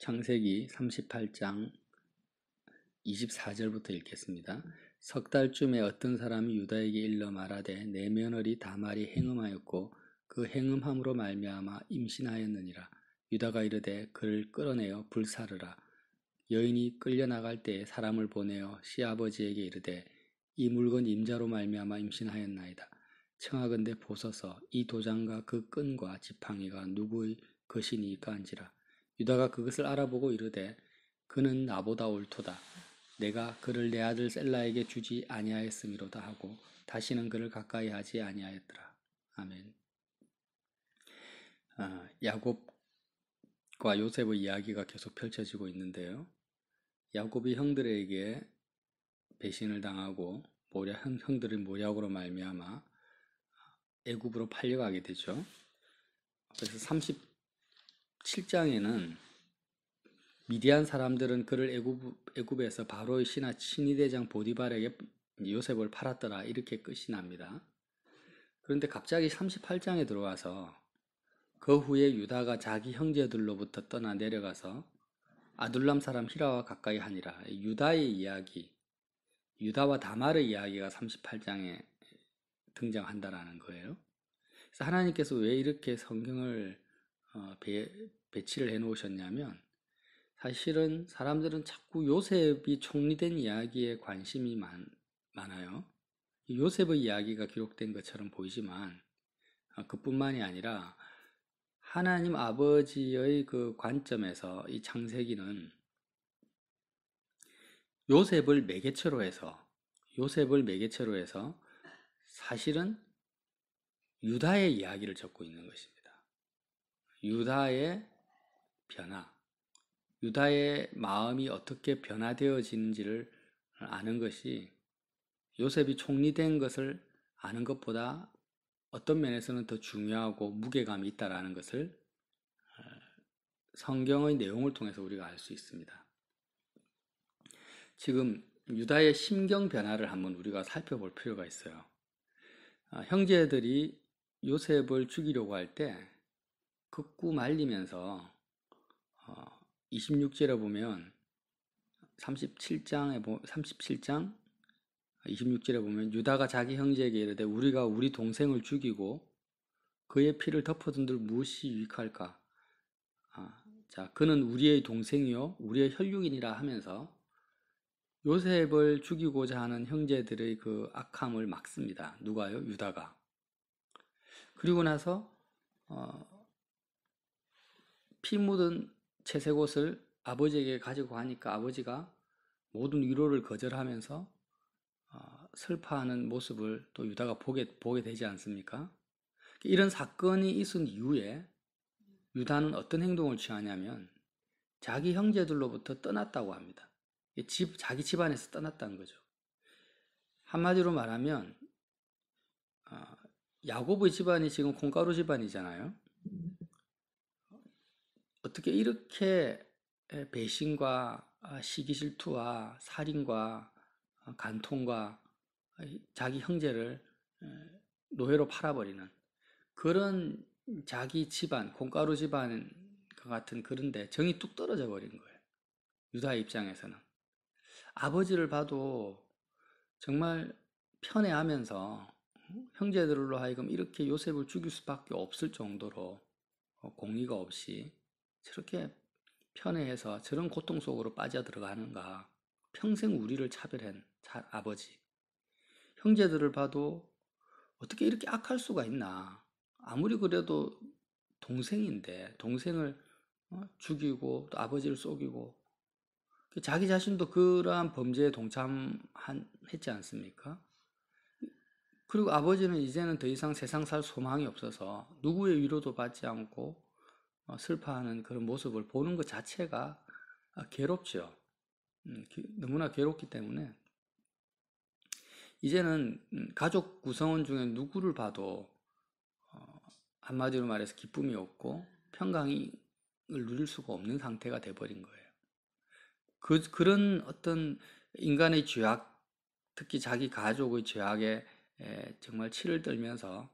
창세기 38장 24절부터 읽겠습니다. 석 달쯤에 어떤 사람이 유다에게 일러 말하되 내 며느리 다말이 행음하였고 그 행음함으로 말미암아 임신하였느니라. 유다가 이르되 그를 끌어내어 불사르라. 여인이 끌려나갈 때에 사람을 보내어 시아버지에게 이르되 이 물건 임자로 말미암아 임신하였나이다. 청하건대 보소서 이 도장과 그 끈과 지팡이가 누구의 것이니까 한지라. 유다가 그것을 알아보고 이르되 그는 나보다 옳도다. 내가 그를 내 아들 셀라에게 주지 아니하였음이로다 하고 다시는 그를 가까이 하지 아니하였더라. 아멘. 야곱과 요셉의 이야기가 계속 펼쳐지고 있는데요. 야곱이 형들에게 배신을 당하고 형들의 모략으로 말미암아 애굽으로 팔려가게 되죠. 그래서 37장에는 미디안 사람들은 그를 애굽에서 바로의 신하대장 보디발에게 요셉을 팔았더라 이렇게 끝이 납니다. 그런데 갑자기 38장에 들어와서 그 후에 유다가 자기 형제들로부터 떠나 내려가서 아둘람 사람 히라와 가까이 하니라. 유다의 이야기, 유다와 다말의 이야기가 38장에 등장한다라는 거예요. 그래서 하나님께서 왜 이렇게 성경을 배치를 해 놓으셨냐면, 사실은 사람들은 자꾸 요셉이 총리된 이야기에 관심이 많아요. 요셉의 이야기가 기록된 것처럼 보이지만 그뿐만이 아니라 하나님 아버지의 그 관점에서 이 창세기는 요셉을 매개체로 해서 사실은 유다의 이야기를 적고 있는 것입니다. 유다의 변화, 유다의 마음이 어떻게 변화되어지는지를 아는 것이 요셉이 총리된 것을 아는 것보다 어떤 면에서는 더 중요하고 무게감이 있다라는 것을 성경의 내용을 통해서 우리가 알 수 있습니다. 지금 유다의 심경 변화를 한번 우리가 살펴볼 필요가 있어요. 형제들이 요셉을 죽이려고 할 때 극구 말리면서 26절에 보면 37장 26절에 보면 유다가 자기 형제에게 이르되 우리가 우리 동생을 죽이고 그의 피를 덮어둔들 무엇이 유익할까? 자, 그는 우리의 동생이요 우리의 혈육이니라 하면서 요셉을 죽이고자 하는 형제들의 그 악함을 막습니다. 누가요? 유다가. 그리고 나서 피 묻은 채색옷을 아버지에게 가지고 가니까 아버지가 모든 위로를 거절하면서 슬퍼하는 모습을 또 유다가 보게 되지 않습니까? 이런 사건이 있은 이후에 유다는 어떤 행동을 취하냐면 자기 형제들로부터 떠났다고 합니다. 자기 집안에서 떠났다는 거죠. 한마디로 말하면 야곱의 집안이 지금 콩가루 집안이잖아요. 어떻게 이렇게 배신과 시기 질투와 살인과 간통과 자기 형제를 노예로 팔아버리는 그런 자기 집안, 콩가루 집안 같은 그런데 정이 뚝 떨어져 버린 거예요. 유다의 입장에서는. 아버지를 봐도 정말 편애하면서 형제들로 하여금 이렇게 요셉을 죽일 수밖에 없을 정도로 공의가 없이 저렇게 편애해서 저런 고통 속으로 빠져들어가는가. 평생 우리를 차별한 아버지. 형제들을 봐도 어떻게 이렇게 악할 수가 있나. 아무리 그래도 동생인데 동생을 죽이고 또 아버지를 속이고 자기 자신도 그러한 범죄에 동참했지 않습니까? 그리고 아버지는 이제는 더 이상 세상 살 소망이 없어서 누구의 위로도 받지 않고 슬퍼하는 그런 모습을 보는 것 자체가 괴롭죠. 너무나 괴롭기 때문에 이제는 가족 구성원 중에 누구를 봐도 한마디로 말해서 기쁨이 없고 평강을 누릴 수가 없는 상태가 돼버린 거예요. 그런 어떤 인간의 죄악, 특히 자기 가족의 죄악에 정말 치를 떨면서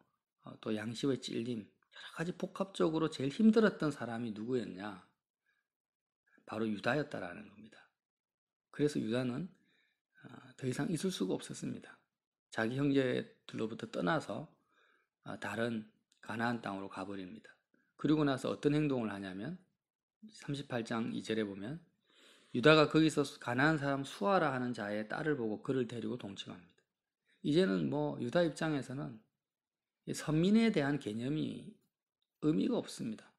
또 양심의 찔림, 여러 가지 복합적으로 제일 힘들었던 사람이 누구였냐? 바로 유다였다라는 겁니다. 그래서 유다는 더 이상 있을 수가 없었습니다. 자기 형제들로부터 떠나서 다른 가나안 땅으로 가버립니다. 그리고 나서 어떤 행동을 하냐면 38장 2절에 보면 유다가 거기서 가나안 사람 수아라 하는 자의 딸을 보고 그를 데리고 동침합니다. 이제는 뭐 유다 입장에서는 선민에 대한 개념이 의미가 없습니다.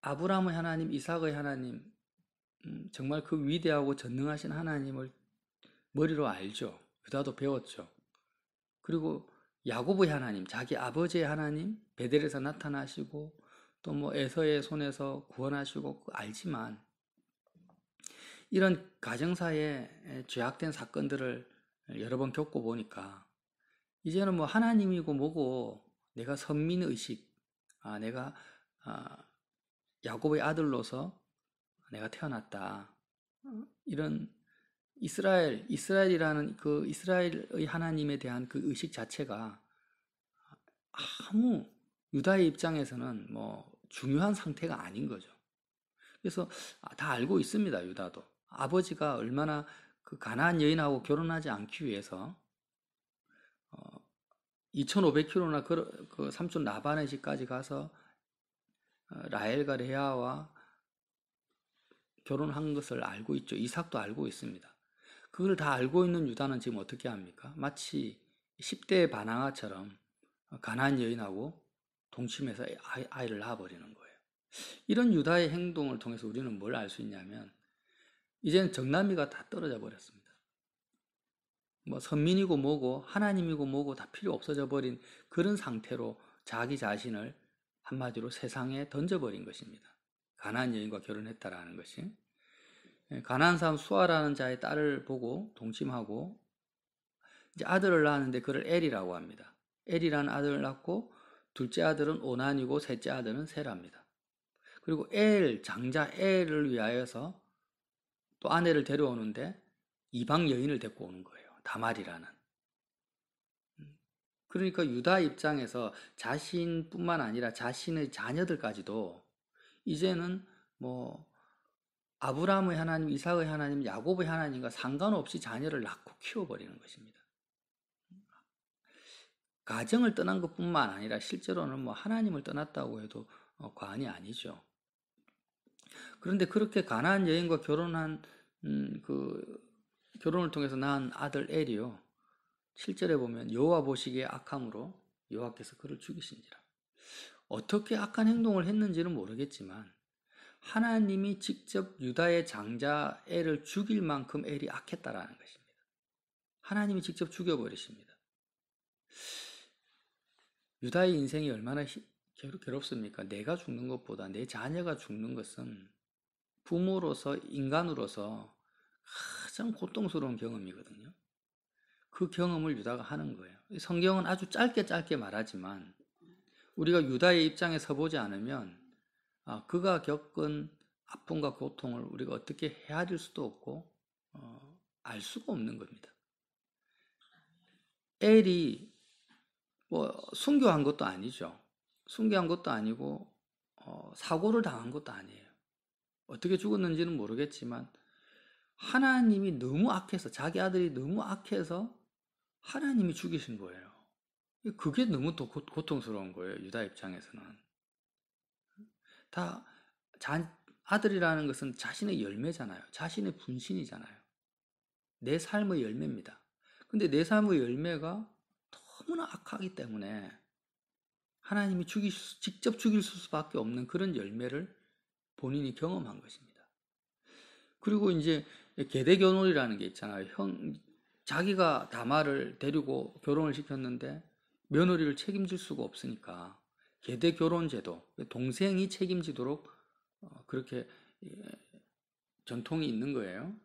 아브라함의 하나님, 이삭의 하나님, 정말 그 위대하고 전능하신 하나님을 머리로 알죠. 유다도 배웠죠. 그리고 야곱의 하나님, 자기 아버지의 하나님, 베델에서 나타나시고 또 뭐 에서의 손에서 구원하시고 알지만 이런 가정사에 죄악된 사건들을 여러 번 겪고 보니까 이제는 뭐 하나님이고 뭐고 내가 선민의식, 내가 야곱의 아들로서 내가 태어났다. 이런 이스라엘이라는 그 이스라엘의 하나님에 대한 그 의식 자체가 아무 유다의 입장에서는 뭐 중요한 상태가 아닌 거죠. 그래서 다 알고 있습니다. 유다도 아버지가 얼마나 그 가나안 여인하고 결혼하지 않기 위해서 2,500km나 그 삼촌 라반의 집까지 가서 라헬과 레아와 결혼한 것을 알고 있죠. 이삭도 알고 있습니다. 그걸 다 알고 있는 유다는 지금 어떻게 합니까? 마치 10대 바나나처럼 가나안 여인하고 동침해서 아이를 낳아버리는 거예요. 이런 유다의 행동을 통해서 우리는 뭘 알 수 있냐면 이제는 정남이가 다 떨어져 버렸습니다. 뭐 선민이고 뭐고 하나님이고 뭐고 다 필요 없어져 버린 그런 상태로 자기 자신을 한마디로 세상에 던져버린 것입니다. 가나안 여인과 결혼했다라는 것이. 가나안 사람 수아라는 자의 딸을 보고 동침하고 이제 아들을 낳았는데 그를 엘이라고 합니다. 엘이라는 아들을 낳고 둘째 아들은 오난이고 셋째 아들은 셀합니다. 그리고 장자 엘을 위하여서 또 아내를 데려오는데 이방 여인을 데리고 오는 거예요. 다말이라는. 그러니까 유다 입장에서 자신뿐만 아니라 자신의 자녀들까지도 이제는 뭐 아브라함의 하나님, 이삭의 하나님, 야곱의 하나님과 상관없이 자녀를 낳고 키워버리는 것입니다. 가정을 떠난 것뿐만 아니라 실제로는 뭐 하나님을 떠났다고 해도 과언이 아니죠. 그런데 그렇게 가나안 여인과 결혼한 결혼을 통해서 낳은 아들 엘이요. 7절에 보면 여호와 보시기에 악함으로 여호와께서 그를 죽이신지라. 어떻게 악한 행동을 했는지는 모르겠지만 하나님이 직접 유다의 장자 엘을 죽일 만큼 엘이 악했다라는 것입니다. 하나님이 직접 죽여버리십니다. 유다의 인생이 얼마나 괴롭습니까? 내가 죽는 것보다 내 자녀가 죽는 것은 부모로서 인간으로서 가장 고통스러운 경험이거든요. 그 경험을 유다가 하는 거예요. 성경은 아주 짧게 말하지만 우리가 유다의 입장에 서보지 않으면 그가 겪은 아픔과 고통을 우리가 어떻게 헤아릴 수도 없고 알 수가 없는 겁니다. 엘이 뭐 순교한 것도 아니죠. 순교한 것도 아니고 사고를 당한 것도 아니에요. 어떻게 죽었는지는 모르겠지만 하나님이 너무 악해서 자기 아들이 너무 악해서 하나님이 죽이신 거예요. 그게 너무 고통스러운 거예요. 유다 입장에서는. 다 아들이라는 것은 자신의 열매잖아요. 자신의 분신이잖아요. 내 삶의 열매입니다. 근데 내 삶의 열매가 너무나 악하기 때문에 하나님이 직접 죽일 수밖에 없는 그런 열매를 본인이 경험한 것입니다. 그리고 이제 계대 결혼이라는 게 있잖아요. 자기가 다말을 데리고 결혼을 시켰는데 며느리를 책임질 수가 없으니까 계대 결혼 제도, 동생이 책임지도록 그렇게 전통이 있는 거예요.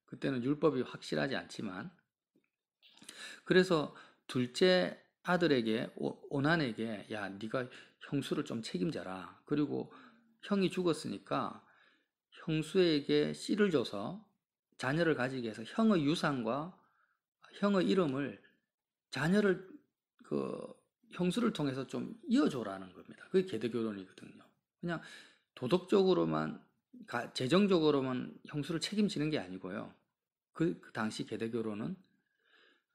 그때는 율법이 확실하지 않지만 그래서 둘째 아들에게 오난에게 야 네가 형수를 좀 책임져라. 그리고 형이 죽었으니까 형수에게 씨를 줘서 자녀를 가지게 해서 형의 유산과 형의 이름을 자녀를 형수를 통해서 좀 이어줘라는 겁니다. 그게 계대 결혼이거든요. 그냥 도덕적으로만, 재정적으로만 형수를 책임지는 게 아니고요. 그 당시 계대교로는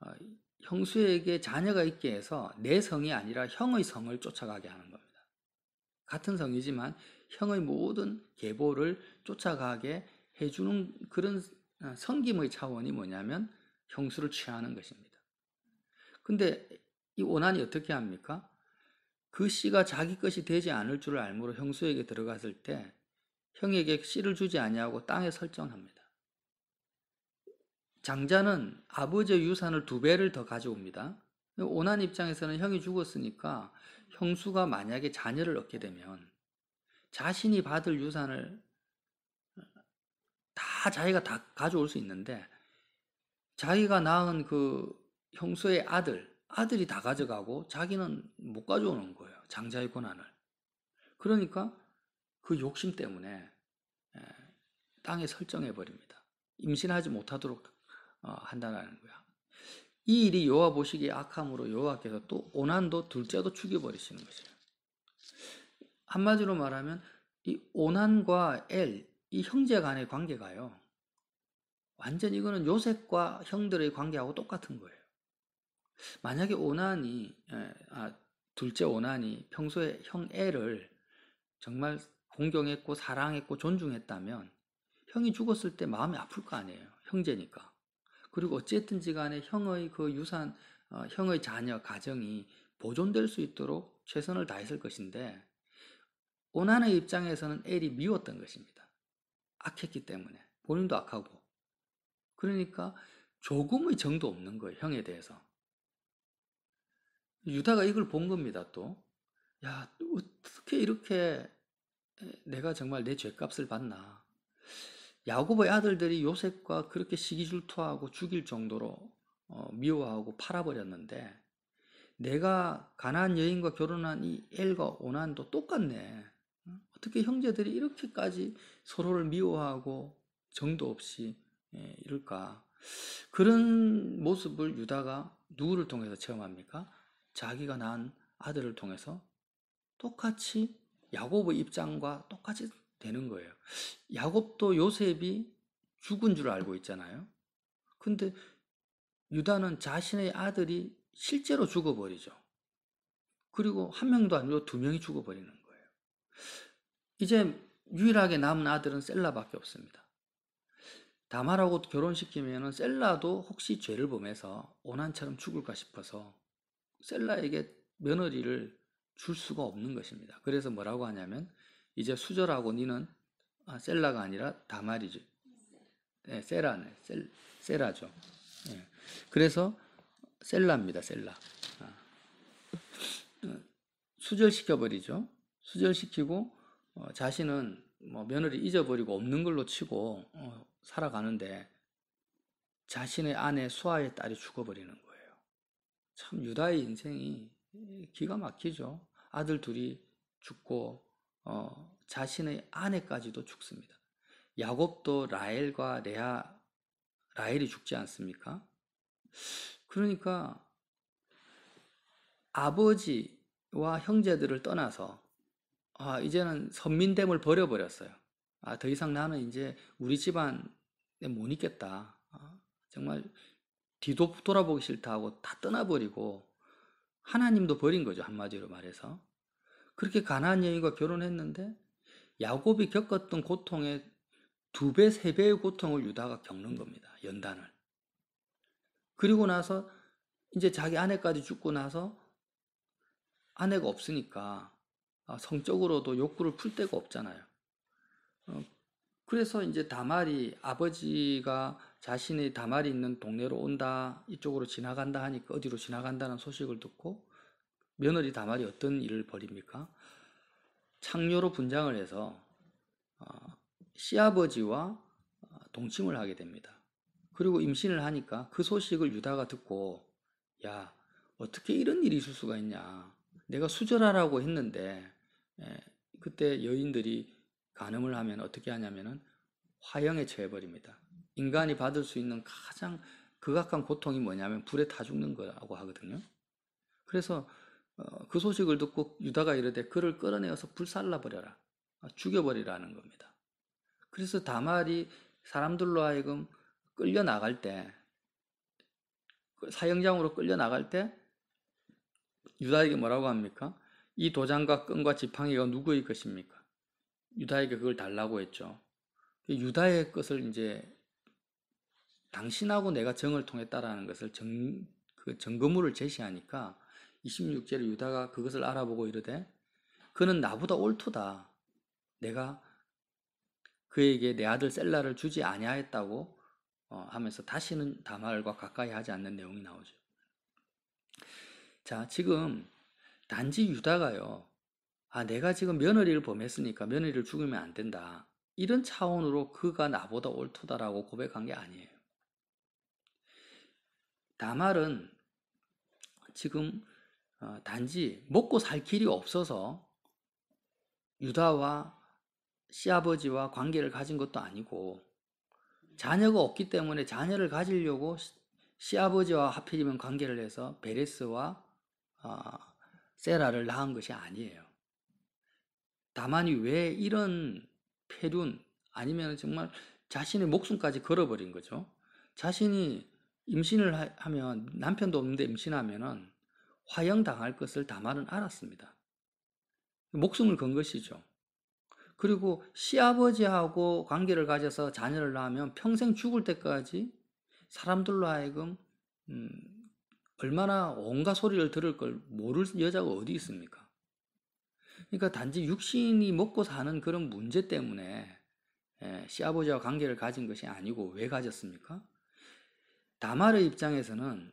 어, 형수에게 자녀가 있게 해서 내 성이 아니라 형의 성을 쫓아가게 하는 겁니다. 같은 성이지만 형의 모든 계보를 쫓아가게 해주는 그런 섬김의 차원이 뭐냐면 형수를 취하는 것입니다. 근데 이 오난이 어떻게 합니까? 그 씨가 자기 것이 되지 않을 줄을 알므로 형수에게 들어갔을 때 형에게 씨를 주지 아니하고 땅에 설정합니다. 장자는 아버지의 유산을 2배를 더 가져옵니다. 오난 입장에서는 형이 죽었으니까 형수가 만약에 자녀를 얻게 되면 자신이 받을 유산을 다 자기가 다 가져올 수 있는데 자기가 낳은 그 형수의 아들이 다 가져가고 자기는 못 가져오는 거예요. 장자의 권한을. 그러니까 그 욕심 때문에 땅에 설정해 버립니다. 임신하지 못하도록 한다는 거야. 이 일이 여호와 보시기에 악함으로 여호와께서 또 오난도 둘째도 죽여버리시는 것이에요. 한마디로 말하면 이 오난과 이 형제 간의 관계가요. 완전 이거는 요셉과 형들의 관계하고 똑같은 거예요. 만약에 둘째 오난이 평소에 형 엘을 정말 공경했고 사랑했고 존중했다면 형이 죽었을 때 마음이 아플 거 아니에요. 형제니까. 그리고 어쨌든지 간에 형의 그 유산, 형의 자녀, 가정이 보존될 수 있도록 최선을 다했을 것인데 오난의 입장에서는 엘이 미웠던 것입니다. 악했기 때문에. 본인도 악하고. 그러니까 조금의 정도 없는 거예요. 형에 대해서. 유다가 이걸 본 겁니다. 또. 야, 어떻게 이렇게 내가 정말 내 죄값을 받나. 야곱의 아들들이 요셉과 그렇게 시기질투하고 죽일 정도로 미워하고 팔아버렸는데 내가 가나안 여인과 결혼한 이 엘과 오난도 똑같네. 어떻게 형제들이 이렇게까지 서로를 미워하고 정도 없이 이럴까? 그런 모습을 유다가 누구를 통해서 체험합니까? 자기가 낳은 아들을 통해서 똑같이 야곱의 입장과 똑같이 되는 거예요. 야곱도 요셉이 죽은 줄 알고 있잖아요. 근데 유다는 자신의 아들이 실제로 죽어버리죠. 그리고 한 명도 아니고 2명이 죽어버리는 거예요. 이제 유일하게 남은 아들은 셀라밖에 없습니다. 다말하고 결혼시키면 셀라도 혹시 죄를 범해서 오난처럼 죽을까 싶어서 셀라에게 며느리를 줄 수가 없는 것입니다. 그래서 뭐라고 하냐면 이제 수절하고 니는 셀라가 아니라 다말이죠. 네, 세라죠. 네. 그래서 셀라입니다. 셀라. 수절시켜버리죠. 수절시키고 자신은 뭐 며느리 잊어버리고 없는 걸로 치고 살아가는데 자신의 아내 수아의 딸이 죽어버리는 거예요. 참 유다의 인생이 기가 막히죠. 아들 둘이 죽고 자신의 아내까지도 죽습니다. 야곱도 라헬과 라헬이 죽지 않습니까? 그러니까 아버지와 형제들을 떠나서 이제는 선민됨을 버려버렸어요. 더 이상 나는 이제 우리 집안에 못 있겠다. 정말 뒤도 돌아보기 싫다 하고 다 떠나버리고 하나님도 버린 거죠. 한마디로 말해서. 그렇게 가나안 여인과 결혼했는데 야곱이 겪었던 고통의 2배, 3배의 고통을 유다가 겪는 겁니다. 연단을. 그리고 나서 이제 자기 아내까지 죽고 나서 아내가 없으니까 성적으로도 욕구를 풀 데가 없잖아요. 그래서 이제 다말이 아버지가 자신의 다말이 있는 동네로 온다, 이쪽으로 지나간다 하니까 어디로 지나간다는 소식을 듣고 며느리 다말이 어떤 일을 벌입니까? 창녀로 분장을 해서 시아버지와 동침을 하게 됩니다. 그리고 임신을 하니까 그 소식을 유다가 듣고 야, 어떻게 이런 일이 있을 수가 있냐. 내가 수절하라고 했는데 그때 여인들이 간음을 하면 어떻게 하냐면은 화형에 처해버립니다. 인간이 받을 수 있는 가장 극악한 고통이 뭐냐면 불에 타 죽는 거라고 하거든요. 그래서 그 소식을 듣고 유다가 이르되 그를 끌어내어서 불살라 버려라. 죽여버리라는 겁니다. 그래서 다말이 사람들로 하여금 끌려나갈 때, 사형장으로 끌려나갈 때 유다에게 뭐라고 합니까? 이 도장과 끈과 지팡이가 누구의 것입니까? 유다에게 그걸 달라고 했죠. 유다의 것을 이제 당신하고 내가 정을 통했다라는 것을 그 증거물을 제시하니까 26절에 유다가 그것을 알아보고 이르되 그는 나보다 옳도다. 내가 그에게 내 아들 셀라를 주지 아니하였다고 하면서 다시는 다말과 가까이 하지 않는 내용이 나오죠. 자, 지금 단지 유다가요. 내가 지금 며느리를 범했으니까 며느리를 죽이면 안 된다. 이런 차원으로 그가 나보다 옳도다라고 고백한 게 아니에요. 다말은 지금 단지 먹고 살 길이 없어서 유다와 시아버지와 관계를 가진 것도 아니고 자녀가 없기 때문에 자녀를 가지려고 시아버지와 하필이면 관계를 해서 베레스와 세라를 낳은 것이 아니에요. 다만이 왜 이런 폐륜 아니면 정말 자신의 목숨까지 걸어버린 거죠. 자신이 임신을 하면 남편도 없는데 임신하면은 화형당할 것을 다말은 알았습니다. 목숨을 건 것이죠. 그리고 시아버지하고 관계를 가져서 자녀를 낳으면 평생 죽을 때까지 사람들로 하여금 얼마나 온갖 소리를 들을 걸 모를 여자가 어디 있습니까? 그러니까 단지 육신이 먹고 사는 그런 문제 때문에 시아버지와 관계를 가진 것이 아니고 왜 가졌습니까? 다말의 입장에서는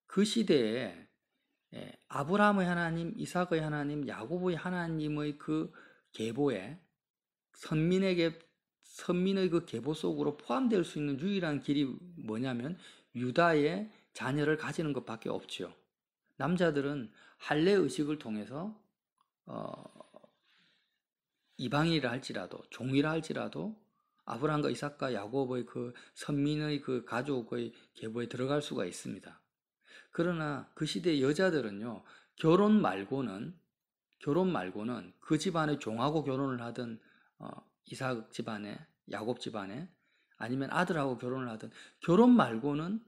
그 시대에 아브라함의 하나님, 이삭의 하나님, 야곱의 하나님의 그 계보에 선민의 그 계보 속으로 포함될 수 있는 유일한 길이 뭐냐면 유다의 자녀를 가지는 것밖에 없지요. 남자들은 할례 의식을 통해서 이방인이라 할지라도 종이라 할지라도 아브라함과 이삭과 야곱의 그 선민의 그 가족의 계보에 들어갈 수가 있습니다. 그러나 그 시대 여자들은요, 결혼 말고는 그 집안의 종하고 결혼을 하든 이삭 집안에, 야곱 집안에, 아니면 아들하고 결혼을 하든 결혼 말고는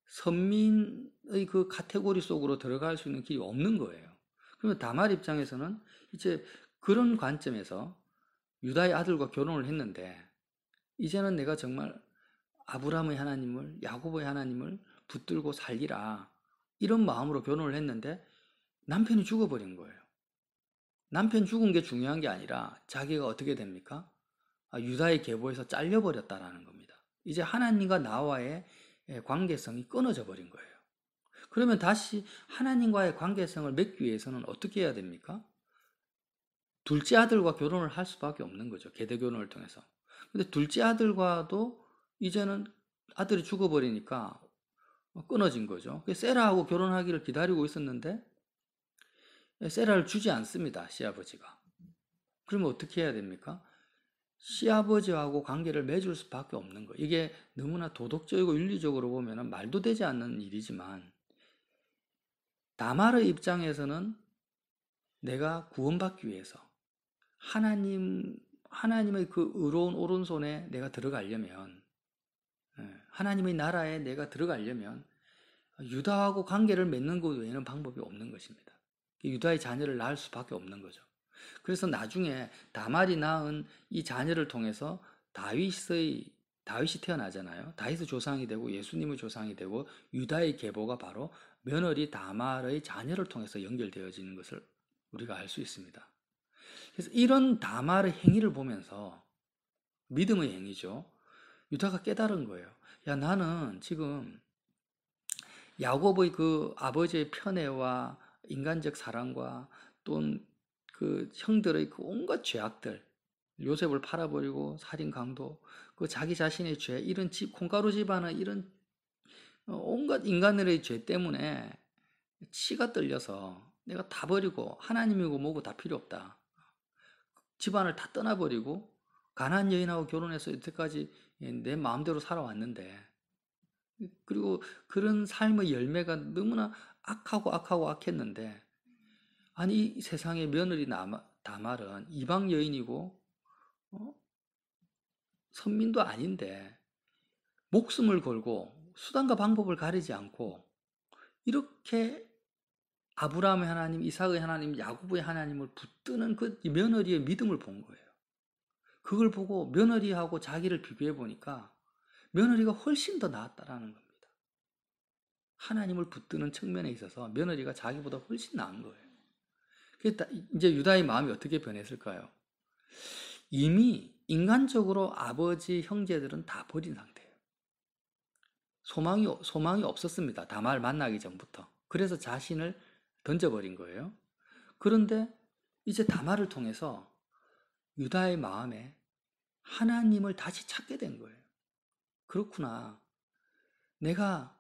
선민의 그 카테고리 속으로 들어갈 수 있는 길이 없는 거예요. 그러면 다말 입장에서는 이제 그런 관점에서 유다의 아들과 결혼을 했는데 이제는 내가 정말 아브라함의 하나님을, 야곱의 하나님을 붙들고 살리라, 이런 마음으로 결혼을 했는데 남편이 죽어버린 거예요. 남편 죽은 게 중요한 게 아니라 자기가 어떻게 됩니까? 유다의 계보에서 잘려버렸다라는 겁니다. 이제 하나님과 나와의 관계성이 끊어져 버린 거예요. 그러면 다시 하나님과의 관계성을 맺기 위해서는 어떻게 해야 됩니까? 둘째 아들과 결혼을 할 수밖에 없는 거죠. 계대 결혼을 통해서. 근데 둘째 아들과도 이제는 아들이 죽어버리니까 끊어진 거죠. 세라하고 결혼하기를 기다리고 있었는데 세라를 주지 않습니다. 시아버지가. 그러면 어떻게 해야 됩니까? 시아버지하고 관계를 맺을 수밖에 없는 거예요. 이게 너무나 도덕적이고 윤리적으로 보면 말도 되지 않는 일이지만 다말의 입장에서는 내가 구원받기 위해서 하나님의 그 의로운 오른손에 내가 들어가려면, 하나님의 나라에 내가 들어가려면 유다하고 관계를 맺는 것 외에는 방법이 없는 것입니다. 유다의 자녀를 낳을 수밖에 없는 거죠. 그래서 나중에 다말이 낳은 이 자녀를 통해서 다윗이 태어나잖아요. 다윗의 조상이 되고 예수님의 조상이 되고 유다의 계보가 바로 며느리 다말의 자녀를 통해서 연결되어지는 것을 우리가 알 수 있습니다. 그래서 이런 다말의 행위를 보면서 믿음의 행위죠. 유다가 깨달은 거예요. 야, 나는 지금 야곱의 그 아버지의 편애와 인간적 사랑과 또 그 형들의 그 온갖 죄악들, 요셉을 팔아버리고 살인 강도, 그 자기 자신의 죄, 이런 콩가루 집안의 이런 온갖 인간들의 죄 때문에 치가 떨려서 내가 다 버리고 하나님이고 뭐고 다 필요 없다. 집안을 다 떠나버리고 가나안 여인하고 결혼해서 여태까지 내 마음대로 살아왔는데, 그리고 그런 삶의 열매가 너무나 악하고 악했는데, 아니 이 세상에 며느리 다말은 이방 여인이고 선민도 아닌데 목숨을 걸고 수단과 방법을 가리지 않고 이렇게 아브라함의 하나님, 이삭의 하나님, 야곱의 하나님을 붙드는 그 며느리의 믿음을 본 거예요. 그걸 보고 며느리하고 자기를 비교해 보니까 며느리가 훨씬 더 나았다라는 겁니다. 하나님을 붙드는 측면에 있어서 며느리가 자기보다 훨씬 나은 거예요. 이제 유다의 마음이 어떻게 변했을까요? 이미 인간적으로 아버지, 형제들은 다 버린 상태예요. 소망이 없었습니다. 다말 만나기 전부터. 그래서 자신을 던져버린 거예요. 그런데 이제 다말을 통해서 유다의 마음에 하나님을 다시 찾게 된 거예요. 그렇구나. 내가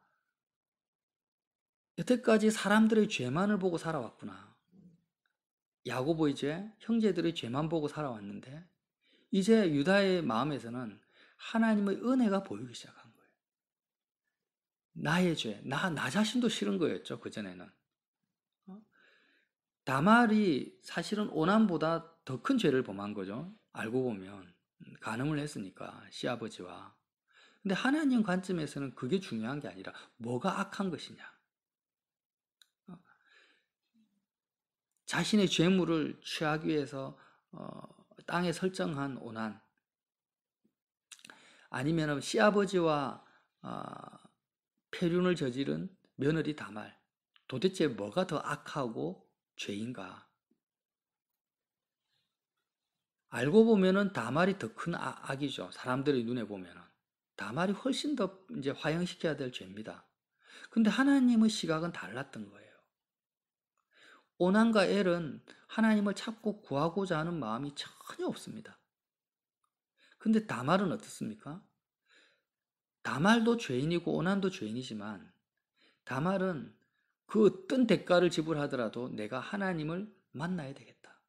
여태까지 사람들의 죄만을 보고 살아왔구나. 야고보의 죄, 형제들의 죄만 보고 살아왔는데 이제 유다의 마음에서는 하나님의 은혜가 보이기 시작한 거예요. 나의 죄, 나 자신도 싫은 거였죠. 그전에는. 다말이 사실은 오난보다 더 큰 죄를 범한 거죠. 알고 보면 간음을 했으니까 시아버지와. 근데 하나님 관점에서는 그게 중요한 게 아니라 뭐가 악한 것이냐. 자신의 죄물을 취하기 위해서 땅에 설정한 오난, 아니면 시아버지와 폐륜을 저지른 며느리 다말, 도대체 뭐가 더 악하고 죄인가? 알고 보면은 다말이 더 큰 악이죠. 사람들의 눈에 보면은 다말이 훨씬 더 이제 화형시켜야 될 죄입니다. 근데 하나님의 시각은 달랐던 거예요. 오난과 엘은 하나님을 찾고 구하고자 하는 마음이 전혀 없습니다. 근데 다말은 어떻습니까? 다말도 죄인이고 오난도 죄인이지만 다말은 그 어떤 대가를 지불하더라도 내가 하나님을 만나야 되겠다.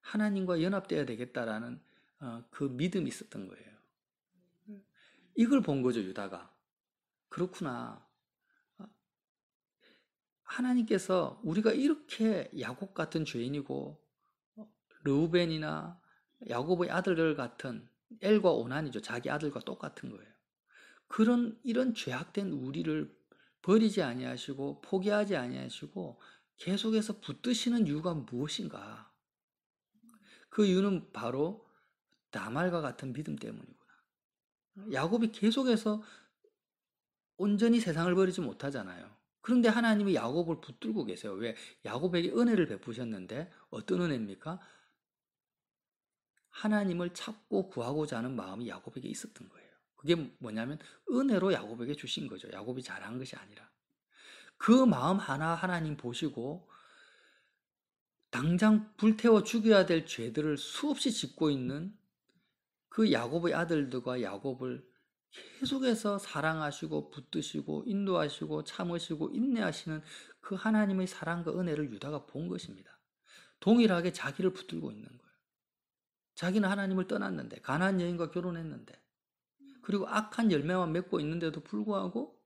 하나님과 연합되어야 되겠다라는 그 믿음이 있었던 거예요. 이걸 본 거죠, 유다가. 그렇구나. 하나님께서 우리가 이렇게 야곱 같은 죄인이고 르우벤이나 야곱의 아들들 같은 엘과 오난이죠. 자기 아들과 똑같은 거예요. 이런 죄악된 우리를 버리지 아니하시고 포기하지 아니하시고 계속해서 붙드시는 이유가 무엇인가? 그 이유는 바로 다말과 같은 믿음 때문이구나. 야곱이 계속해서 온전히 세상을 버리지 못하잖아요. 그런데 하나님이 야곱을 붙들고 계세요. 왜? 야곱에게 은혜를 베푸셨는데 어떤 은혜입니까? 하나님을 찾고 구하고자 하는 마음이 야곱에게 있었던 거예요. 그게 뭐냐면 은혜로 야곱에게 주신 거죠. 야곱이 잘한 것이 아니라. 그 마음 하나 하나님 보시고 당장 불태워 죽여야 될 죄들을 수없이 짓고 있는 그 야곱의 아들들과 야곱을 계속해서 사랑하시고 붙드시고 인도하시고 참으시고 인내하시는 그 하나님의 사랑과 은혜를 유다가 본 것입니다. 동일하게 자기를 붙들고 있는 거예요. 자기는 하나님을 떠났는데 가나안 여인과 결혼했는데 그리고 악한 열매만 맺고 있는데도 불구하고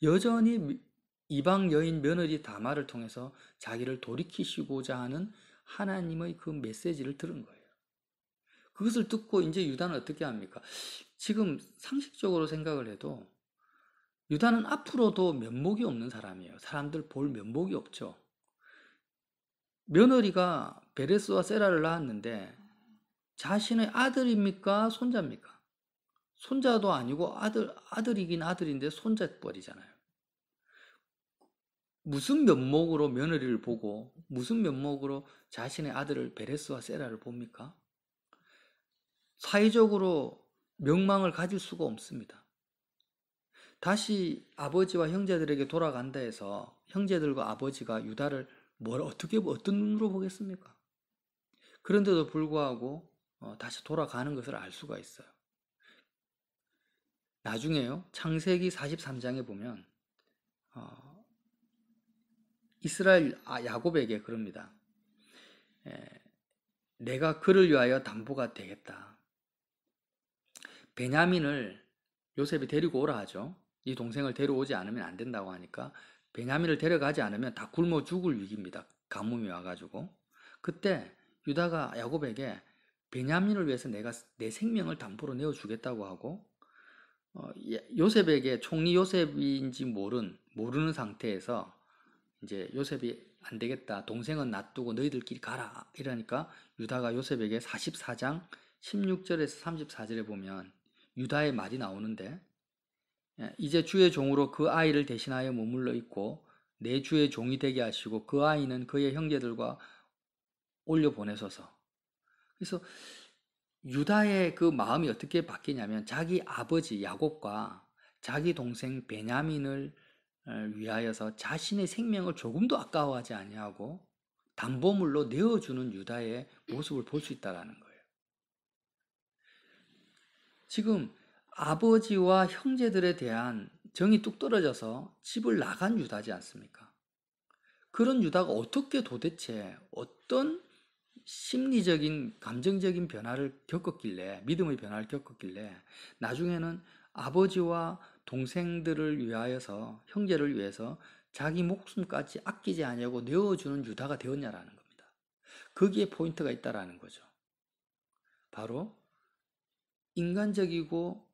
여전히 이방 여인 며느리 다말을 통해서 자기를 돌이키시고자 하는 하나님의 그 메시지를 들은 거예요. 그것을 듣고 이제 유다는 어떻게 합니까? 지금 상식적으로 생각을 해도 유다는 앞으로도 면목이 없는 사람이에요. 사람들 볼 면목이 없죠. 며느리가 베레스와 세라를 낳았는데 자신의 아들입니까? 손자입니까? 손자도 아니고 아들이긴 아들인데 손자뻘이잖아요. 무슨 면목으로 며느리를 보고 무슨 면목으로 자신의 아들을 베레스와 세라를 봅니까? 사회적으로 명망을 가질 수가 없습니다. 다시 아버지와 형제들에게 돌아간다 해서 형제들과 아버지가 유다를 어떤 눈으로 보겠습니까? 그런데도 불구하고 다시 돌아가는 것을 알 수가 있어요. 나중에요. 창세기 43장에 보면 이스라엘 야곱에게 그럽니다. 내가 그를 위하여 담보가 되겠다. 베냐민을 요셉이 데리고 오라 하죠. 이 동생을 데려오지 않으면 안 된다고 하니까 베냐민을 데려가지 않으면 다 굶어 죽을 위기입니다. 가뭄이 와가지고. 그때 유다가 야곱에게 베냐민을 위해서 내가 내 생명을 담보로 내어주겠다고 하고 요셉에게 총리 요셉인지 모르는 상태에서 이제 요셉이 안 되겠다. 동생은 놔두고 너희들끼리 가라. 이러니까 유다가 요셉에게 44장 16절에서 34절에 보면 유다의 말이 나오는데 이제 주의 종으로 그 아이를 대신하여 머물러 있고 내 주의 종이 되게 하시고 그 아이는 그의 형제들과 올려 보내소서. 그래서 유다의 그 마음이 어떻게 바뀌냐면 자기 아버지 야곱과 자기 동생 베냐민을 위하여서 자신의 생명을 조금도 아까워하지 아니하고 담보물로 내어주는 유다의 모습을 볼 수 있다는 거예요. 지금 아버지와 형제들에 대한 정이 뚝 떨어져서 집을 나간 유다지 않습니까? 그런 유다가 어떻게 도대체 어떤 심리적인 감정적인 변화를 겪었길래 믿음의 변화를 겪었길래 나중에는 아버지와 동생들을 위하여서 형제를 위해서 자기 목숨까지 아끼지 아니하고 내어주는 유다가 되었냐라는 겁니다. 거기에 포인트가 있다라는 거죠. 바로 인간적이고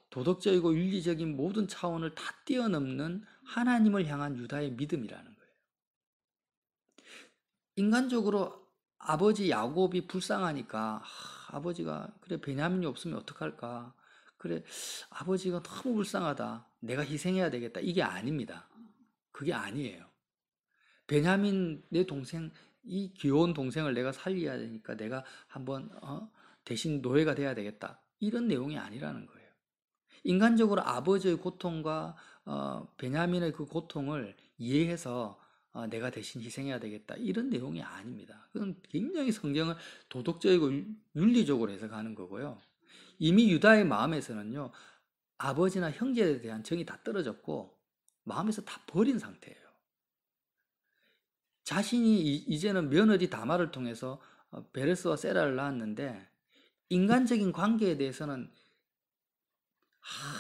도덕적이고 윤리적인 모든 차원을 다 뛰어넘는 하나님을 향한 유다의 믿음이라는 거예요. 인간적으로 아버지 야곱이 불쌍하니까 아버지가 그래 베냐민이 없으면 어떡할까? 그래 아버지가 너무 불쌍하다. 내가 희생해야 되겠다. 이게 아닙니다. 그게 아니에요. 베냐민 내 동생 이 귀여운 동생을 내가 살려야 되니까 내가 한번 대신 노예가 돼야 되겠다. 이런 내용이 아니라는 거예요. 인간적으로 아버지의 고통과 베냐민의 그 고통을 이해해서 내가 대신 희생해야 되겠다. 이런 내용이 아닙니다. 그건 굉장히 성경을 도덕적이고 윤리적으로 해석하는 거고요. 이미 유다의 마음에서는요, 아버지나 형제에 대한 정이 다 떨어졌고, 마음에서 다 버린 상태예요. 자신이 이제는 며느리 다말을 통해서 베레스와 세라를 낳았는데, 인간적인 관계에 대해서는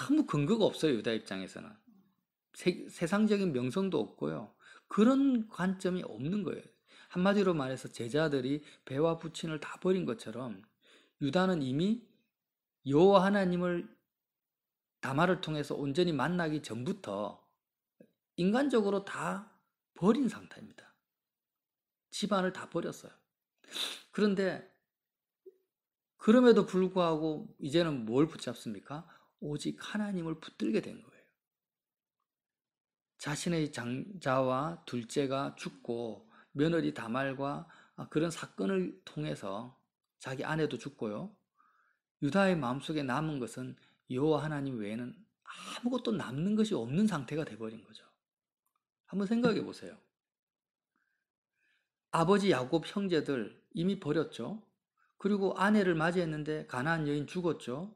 아무 근거가 없어요, 유다 입장에서는. 세상적인 명성도 없고요. 그런 관점이 없는 거예요. 한마디로 말해서 제자들이 배와 부친을 다 버린 것처럼 유다는 이미 여호와 하나님을 다말을 통해서 온전히 만나기 전부터 인간적으로 다 버린 상태입니다. 집안을 다 버렸어요. 그런데 그럼에도 불구하고 이제는 뭘 붙잡습니까? 오직 하나님을 붙들게 된 거예요. 자신의 장자와 둘째가 죽고 며느리 다말과 그런 사건을 통해서 자기 아내도 죽고요. 유다의 마음속에 남은 것은 여호와 하나님 외에는 아무것도 남는 것이 없는 상태가 돼버린 거죠. 한번 생각해 보세요. 아버지 야곱 형제들 이미 버렸죠. 그리고 아내를 맞이했는데 가나안 여인 죽었죠.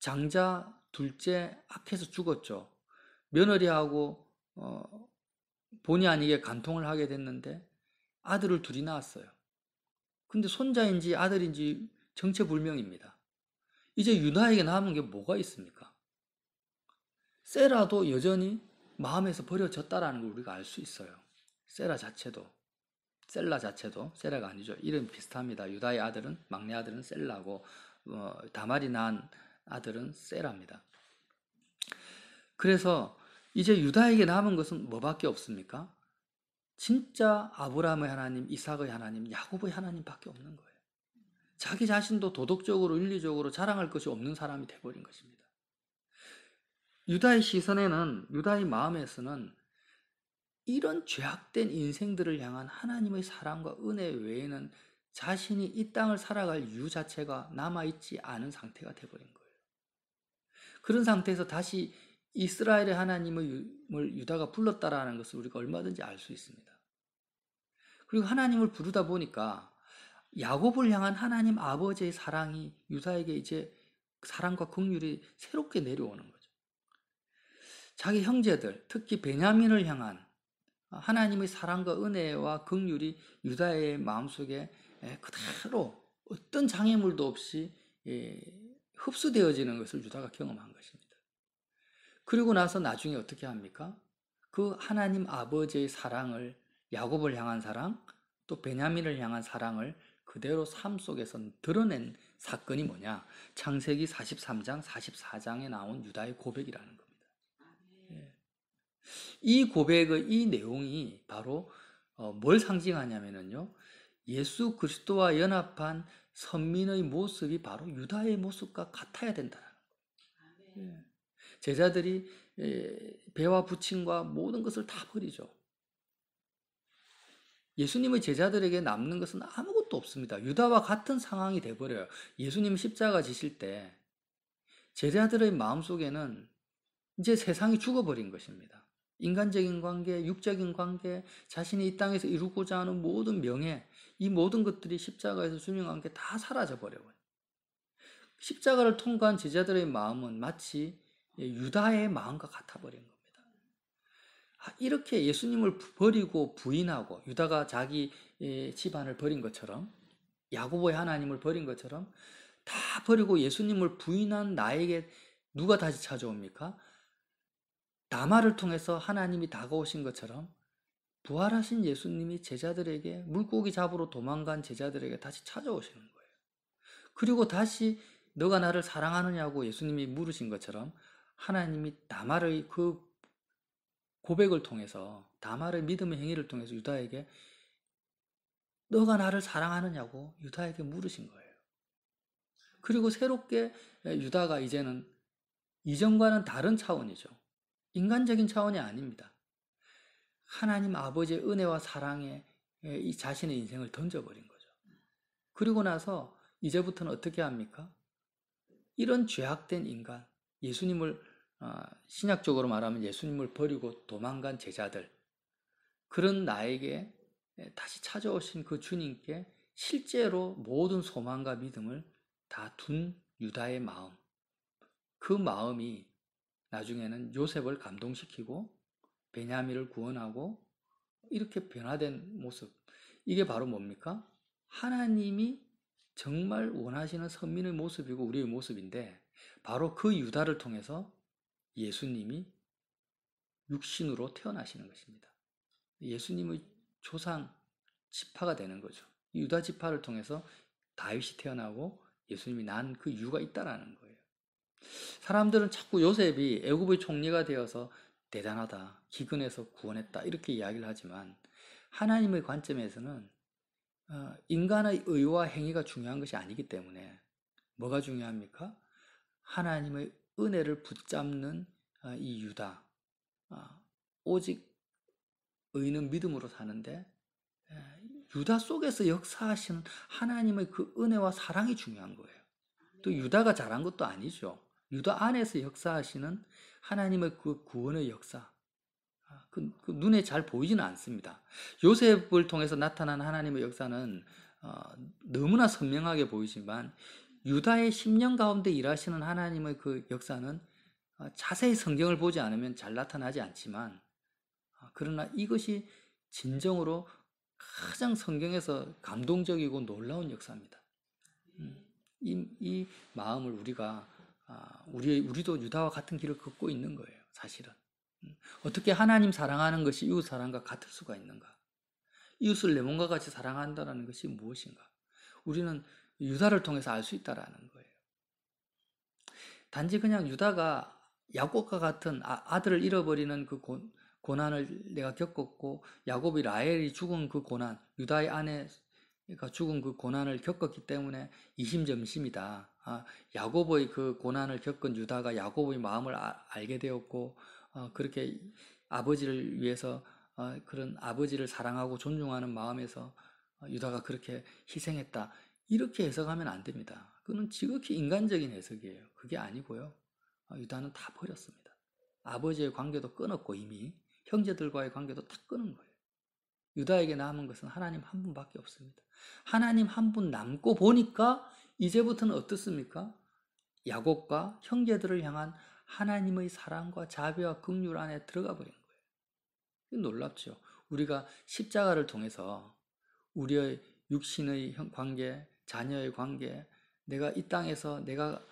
장자 둘째 악해서 죽었죠. 며느리하고 본의 아니게 간통을 하게 됐는데 아들을 둘이 낳았어요. 근데 손자인지 아들인지 정체불명입니다. 이제 유다에게 남은 게 뭐가 있습니까? 세라도 여전히 마음에서 버려졌다라는 걸 우리가 알 수 있어요. 셀라 자체도 세라가 아니죠. 이름 비슷합니다. 유다의 아들은 막내 아들은 셀라고 다말이 낳은 아들은 세라입니다. 그래서 이제 유다에게 남은 것은 뭐밖에 없습니까? 진짜 아브라함의 하나님, 이삭의 하나님, 야곱의 하나님밖에 없는 거예요. 자기 자신도 도덕적으로 윤리적으로 자랑할 것이 없는 사람이 돼버린 것입니다. 유다의 시선에는 유다의 마음에서는 이런 죄악된 인생들을 향한 하나님의 사랑과 은혜 외에는 자신이 이 땅을 살아갈 이유 자체가 남아있지 않은 상태가 돼버린 거예요. 그런 상태에서 다시 이스라엘의 하나님을 유다가 불렀다라는 것을 우리가 얼마든지 알 수 있습니다. 그리고 하나님을 부르다 보니까 야곱을 향한 하나님 아버지의 사랑이 유다에게 이제 사랑과 긍휼이 새롭게 내려오는 거죠. 자기 형제들, 특히 베냐민을 향한 하나님의 사랑과 은혜와 긍휼이 유다의 마음속에 그대로 어떤 장애물도 없이 흡수되어지는 것을 유다가 경험한 것입니다. 그리고 나서 나중에 어떻게 합니까? 그 하나님 아버지의 사랑을 야곱을 향한 사랑, 또 베냐민을 향한 사랑을 그대로 삶 속에서 드러낸 사건이 뭐냐? 창세기 43장, 44장에 나온 유다의 고백이라는 겁니다. 예. 이 고백의 이 내용이 바로 뭘 상징하냐면요. 예수 그리스도와 연합한 선민의 모습이 바로 유다의 모습과 같아야 된다는 거예요. 예. 제자들이 배와 부침과 모든 것을 다 버리죠. 예수님의 제자들에게 남는 것은 아무것도 없습니다. 유다와 같은 상황이 돼버려요. 예수님 십자가 지실 때 제자들의 마음속에는 이제 세상이 죽어버린 것입니다. 인간적인 관계, 육적인 관계, 자신이 이 땅에서 이루고자 하는 모든 명예, 이 모든 것들이 십자가에서 수명한 게 다 사라져버려요. 십자가를 통과한 제자들의 마음은 마치 유다의 마음과 같아버린 겁니다. 이렇게 예수님을 버리고 부인하고 유다가 자기 집안을 버린 것처럼 야고보의 하나님을 버린 것처럼 다 버리고 예수님을 부인한 나에게 누가 다시 찾아옵니까? 다말을 통해서 하나님이 다가오신 것처럼 부활하신 예수님이 제자들에게 물고기 잡으러 도망간 제자들에게 다시 찾아오시는 거예요. 그리고 다시 너가 나를 사랑하느냐고 예수님이 물으신 것처럼 하나님이 다말의 그 고백을 통해서 다말의 믿음의 행위를 통해서 유다에게 너가 나를 사랑하느냐고 유다에게 물으신 거예요. 그리고 새롭게 유다가 이제는 이전과는 다른 차원이죠. 인간적인 차원이 아닙니다. 하나님 아버지의 은혜와 사랑에 이 자신의 인생을 던져버린 거죠. 그리고 나서 이제부터는 어떻게 합니까? 이런 죄악된 인간, 예수님을 신약적으로 말하면 예수님을 버리고 도망간 제자들, 그런 나에게 다시 찾아오신 그 주님께 실제로 모든 소망과 믿음을 다 둔 유다의 마음, 그 마음이 나중에는 요셉을 감동시키고 베냐민을 구원하고 이렇게 변화된 모습, 이게 바로 뭡니까? 하나님이 정말 원하시는 선민의 모습이고 우리의 모습인데 바로 그 유다를 통해서 예수님이 육신으로 태어나시는 것입니다. 예수님의 조상 지파가 되는 거죠. 유다 지파를 통해서 다윗이 태어나고 예수님이 난 그 이유가 있다라는 거예요. 사람들은 자꾸 요셉이 애굽의 총리가 되어서 대단하다, 기근에서 구원했다 이렇게 이야기를 하지만 하나님의 관점에서는 인간의 의와 행위가 중요한 것이 아니기 때문에 뭐가 중요합니까? 하나님의 은혜를 붙잡는 이 유다, 오직 의는 믿음으로 사는데 유다 속에서 역사하시는 하나님의 그 은혜와 사랑이 중요한 거예요. 또 유다가 잘한 것도 아니죠. 유다 안에서 역사하시는 하나님의 그 구원의 역사, 그 눈에 잘 보이지는 않습니다. 요셉을 통해서 나타난 하나님의 역사는 너무나 선명하게 보이지만 유다의 10년 가운데 일하시는 하나님의 그 역사는 자세히 성경을 보지 않으면 잘 나타나지 않지만 그러나 이것이 진정으로 가장 성경에서 감동적이고 놀라운 역사입니다. 이 마음을 우리도 유다와 같은 길을 걷고 있는 거예요, 사실은. 어떻게 하나님 사랑하는 것이 이웃 사랑과 같을 수가 있는가? 이웃을 내 몸과 같이 사랑한다는 것이 무엇인가? 우리는 유다를 통해서 알 수 있다라는 거예요. 단지 그냥 유다가 야곱과 같은 아들을 잃어버리는 그 고난을 내가 겪었고 야곱이 라헬이 죽은 그 고난, 유다의 아내가 죽은 그 고난을 겪었기 때문에 이심점심이다. 야곱의 그 고난을 겪은 유다가 야곱의 마음을 알게 되었고 그렇게 아버지를 위해서 그런 아버지를 사랑하고 존중하는 마음에서 유다가 그렇게 희생했다. 이렇게 해석하면 안 됩니다. 그건 지극히 인간적인 해석이에요. 그게 아니고요. 유다는 다 버렸습니다. 아버지의 관계도 끊었고 이미 형제들과의 관계도 다 끊은 거예요. 유다에게 남은 것은 하나님 한 분밖에 없습니다. 하나님 한 분 남고 보니까 이제부터는 어떻습니까? 야곱과 형제들을 향한 하나님의 사랑과 자비와 긍휼 안에 들어가 버린 거예요. 놀랍죠. 우리가 십자가를 통해서 우리의 육신의 관계, 자녀의 관계, 내가 이 땅에서 내가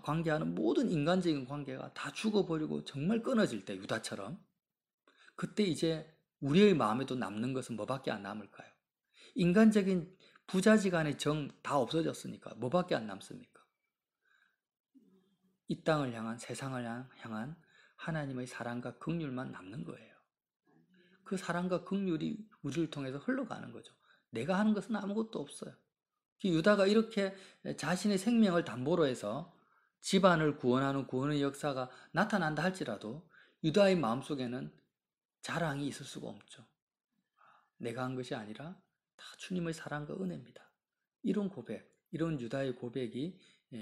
관계하는 모든 인간적인 관계가 다 죽어버리고 정말 끊어질 때 유다처럼 그때 이제 우리의 마음에도 남는 것은 뭐밖에 안 남을까요? 인간적인 부자지간의 정 다 없어졌으니까 뭐밖에 안 남습니까? 이 땅을 향한, 세상을 향한 하나님의 사랑과 긍휼만 남는 거예요. 그 사랑과 긍휼이 우리를 통해서 흘러가는 거죠. 내가 하는 것은 아무것도 없어요. 유다가 이렇게 자신의 생명을 담보로 해서 집안을 구원하는 구원의 역사가 나타난다 할지라도 유다의 마음속에는 자랑이 있을 수가 없죠. 내가 한 것이 아니라 다 주님의 사랑과 은혜입니다. 이런 고백, 이런 유다의 고백이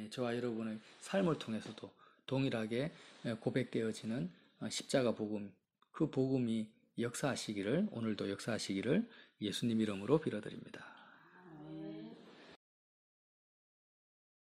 저와 여러분의 삶을 통해서도 동일하게 고백되어지는 십자가 복음, 그 복음이 역사하시기를, 오늘도 역사하시기를 예수님 이름으로 빌어드립니다.